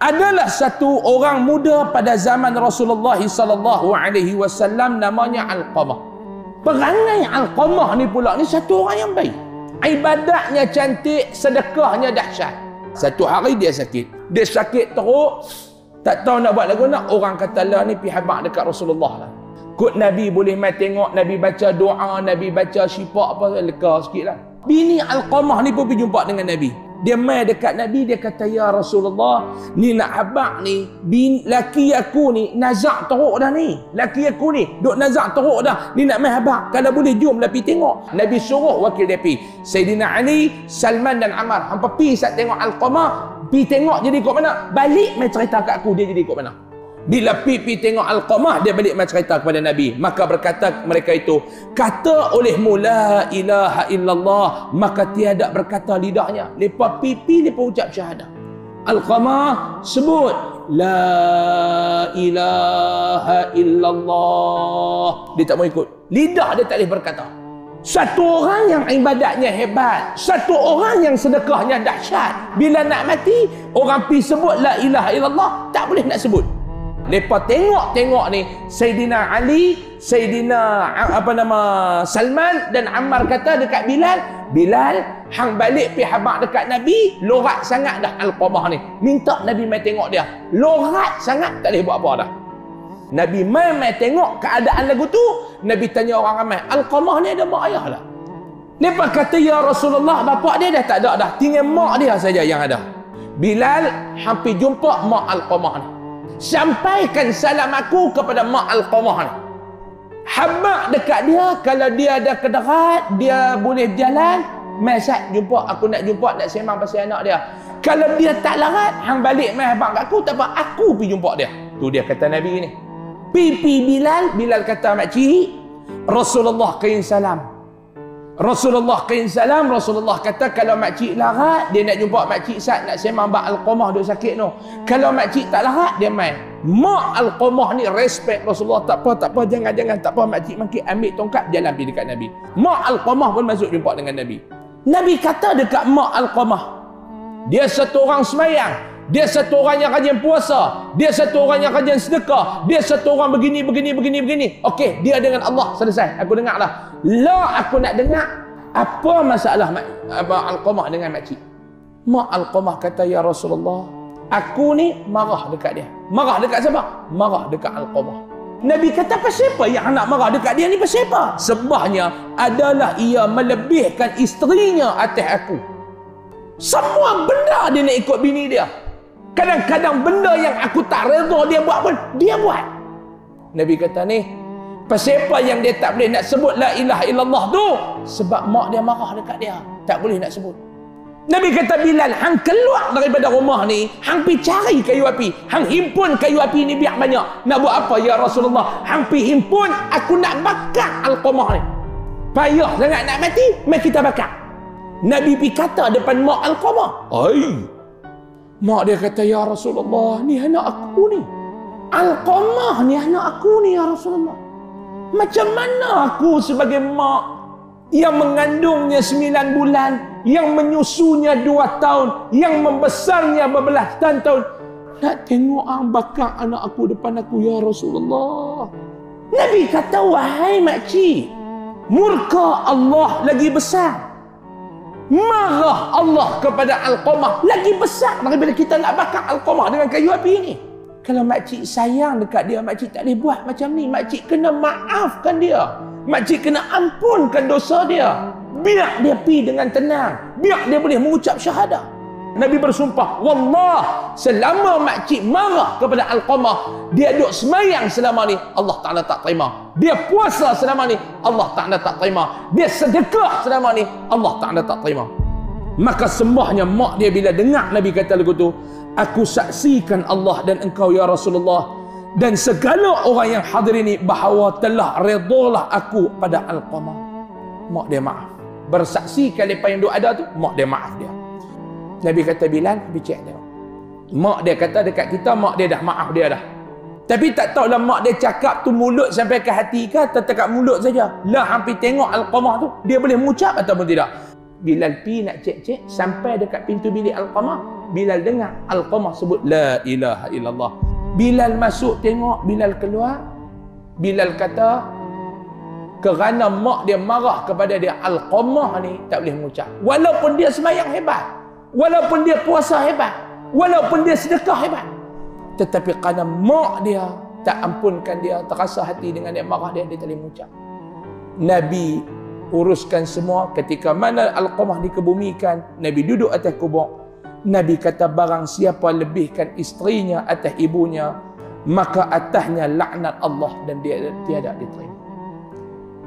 Adalah satu orang muda pada zaman Rasulullah sallallahu alaihi wasallam namanya Alqamah. Perangai Alqamah ni pula ni satu orang yang baik. Ibadatnya cantik, sedekahnya dahsyat. Satu hari dia sakit. Dia sakit teruk, tak tahu nak buat lagu nak. Orang kata lah ni pergi habaq dekat Rasulullah lah. Kut Nabi boleh mai tengok, Nabi baca doa, Nabi baca syifa apa, lega sikit lah. Bini Alqamah ni pun pergi jumpa dengan Nabi. Dia mai dekat Nabi, dia kata, ya Rasulullah, ni nak habaq ni, laki aku ni nazak teruk dah ni. Laki aku ni duk nazak teruk dah. Ni nak mai habaq. Kalau boleh jom lah pergi tengok. Nabi suruh wakil dia pergi. Sayyidina Ali, Salman dan Ammar. Hampa pergi saat tengok Alqamah, pergi tengok jadi ikut mana. Balik mai cerita kat aku dia jadi ikut mana. Bila pergi tengok Alqamah, dia balik mai cerita kepada Nabi. Maka berkata mereka itu, kata olehmu la ilaha illallah, maka tiada berkata lidahnya. Lepas pipi lepas ucap syahadah. Alqamah sebut la ilaha illallah. Dia tak mau ikut. Lidah dia tak boleh berkata. Satu orang yang ibadatnya hebat, satu orang yang sedekahnya dahsyat, bila nak mati, orang pergi sebut la ilaha illallah, tak boleh nak sebut. Lepas tengok ni Sayyidina Ali, Sayyidina Salman dan Ammar kata dekat Bilal, hang balik pergi habaq dekat Nabi, lorat sangat dah Alqamah ni. Minta Nabi mai tengok dia. Lorat sangat, tak boleh buat apa dah. Nabi mai tengok keadaan lagu tu. Nabi tanya orang ramai, Alqamah ni ada mak ayah tak? Lepas kata, ya Rasulullah, bapak dia dah tak ada dah, tinggal mak dia saja yang ada. Bilal hampir jumpa mak Alqamah ni. Sampaikan salam aku kepada mak Alqamah ni. Habaq dekat dia, kalau dia ada kederat, dia boleh berjalan, mai sat jumpa, aku nak jumpa, nak sembang pasal anak dia. Kalau dia tak larat, hang balik mai habaq kat aku, tak apa, aku pergi jumpa dia. Tu dia kata Nabi ni. Pipi Bilal kata, makcik, Rasulullah kain salam. Rasulullah kata kalau makcik larat, dia nak jumpa makcik Sat, nak sembang bab Alqamah duk sakit tu. Kalau makcik tak larat, dia mai. Mak Alqamah ni respect Rasulullah, tak apa, jangan, tak apa makcik mangkit, ambil tongkat, jalan pergi dekat Nabi. Mak Alqamah pun masuk jumpa dengan Nabi. Nabi kata dekat mak Alqamah, dia satu orang semayang, dia satu orang yang rajin puasa, dia satu orang yang rajin sedekah, dia satu orang begini. Okey, dia dengan Allah selesai. Aku dengar lah. Aku nak dengar apa masalah Alqamah dengan makcik. Mak Alqamah kata, ya Rasulullah, aku ni marah dekat dia. Marah dekat siapa? Marah dekat Alqamah. Nabi kata, pasal apa yang nak marah dekat dia ni? Pasal apa? Sebabnya adalah ia melebihkan isterinya atas aku. Semua benda dia nak ikut bini dia. Kadang-kadang benda yang aku tak redha dia buat pun, dia buat. Nabi kata ni, pasal apa yang dia tak boleh nak sebut la ilaha illallah tu? Sebab mak dia marah dekat dia, tak boleh nak sebut. Nabi kata, Bilal, hang keluar daripada rumah ni, hang pergi cari kayu api, hang himpun kayu api ni biar banyak. Nak buat apa ya Rasulullah? Hang pergi himpun, aku nak bakar Alqamah ni. Payah sangat nak mati, mari kita bakar. Nabi pergi kata depan mak Alqamah. Mak dia kata, ya Rasulullah, ni anak aku ni. Alqamah ni anak aku ni ya Rasulullah. Macam mana aku sebagai mak yang mengandungnya 9 bulan, yang menyusunya 2 tahun, yang membesarnya berbelasan tahun, nak tengok orang bakar anak aku depan aku ya Rasulullah. Nabi kata, wahai makcik, murka Allah lagi besar, marah Allah kepada Alqamah lagi besar daripada kita nak bakar Alqamah dengan kayu api ni. Kalau makcik sayang dekat dia, makcik tak boleh buat macam ni. Makcik kena maafkan dia, makcik kena ampunkan dosa dia, biar dia pergi dengan tenang, biar dia boleh mengucap syahadah. Nabi bersumpah, wallah, selama makcik marah kepada Alqamah, dia duduk semayang selama ni, Allah Ta'ala tak terima. Dia puasa selama ni, Allah Ta'ala tak terima. Dia sedekah selama ni, Allah Ta'ala tak terima. Maka sembahnya mak dia bila dengar Nabi kata lagu tu, aku saksikan Allah dan engkau ya Rasulullah dan segala orang yang hadir ini bahawa telah redalah aku pada Alqamah. Mak dia maaf. Bersaksikan lepas yang duk ada tu, mak dia maaf dia. Nabi kata, Bilal, pergi cek dia. Mak dia kata dekat kita, mak dia dah maaf dia dah. Tapi tak tahulah mak dia cakap tu mulut sampai ke hati ke, tetap kat mulut saja. Lah hampir tengok Alqamah tu, dia boleh mengucap ataupun tidak. Bilal pergi nak cek-cek, sampai dekat pintu bilik Alqamah, Bilal dengar Alqamah sebut la ilaha illallah. Bilal masuk tengok, Bilal keluar. Bilal kata, kerana mak dia marah kepada dia, Alqamah ni tak boleh mengucap. Walaupun dia sembahyang hebat, walaupun dia puasa hebat, walaupun dia sedekah hebat, tetapi kerana mak dia tak ampunkan dia, terasa hati dengan dia, marah dia, dia tak boleh mengucap. Nabi uruskan semua. Ketika mana Alqamah dikebumikan, Nabi duduk atas kubur. Nabi kata, barang siapa lebihkan isterinya atas ibunya, maka atasnya laknat Allah dan dia tiada diterima.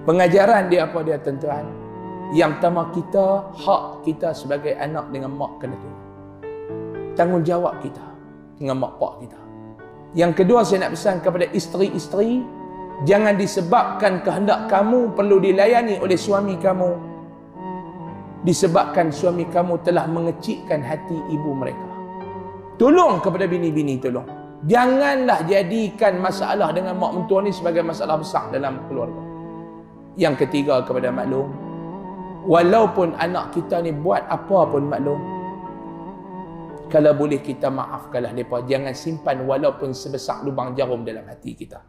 Pengajaran dia apa dia, tuan-tuan? Yang pertama, kita, hak kita sebagai anak dengan mak kena tunduk. Tanggungjawab kita dengan mak pak kita. Yang kedua, saya nak pesan kepada isteri-isteri, jangan disebabkan kehendak kamu perlu dilayani oleh suami kamu, disebabkan suami kamu telah mengecikkan hati ibu mereka. Tolong kepada bini-bini, tolong. Janganlah jadikan masalah dengan mak mentua ni sebagai masalah besar dalam keluarga. Yang ketiga, kepada maklum, walaupun anak kita ni buat apa pun maklum, kalau boleh kita maafkanlah mereka. Jangan simpan walaupun sebesar lubang jarum dalam hati kita.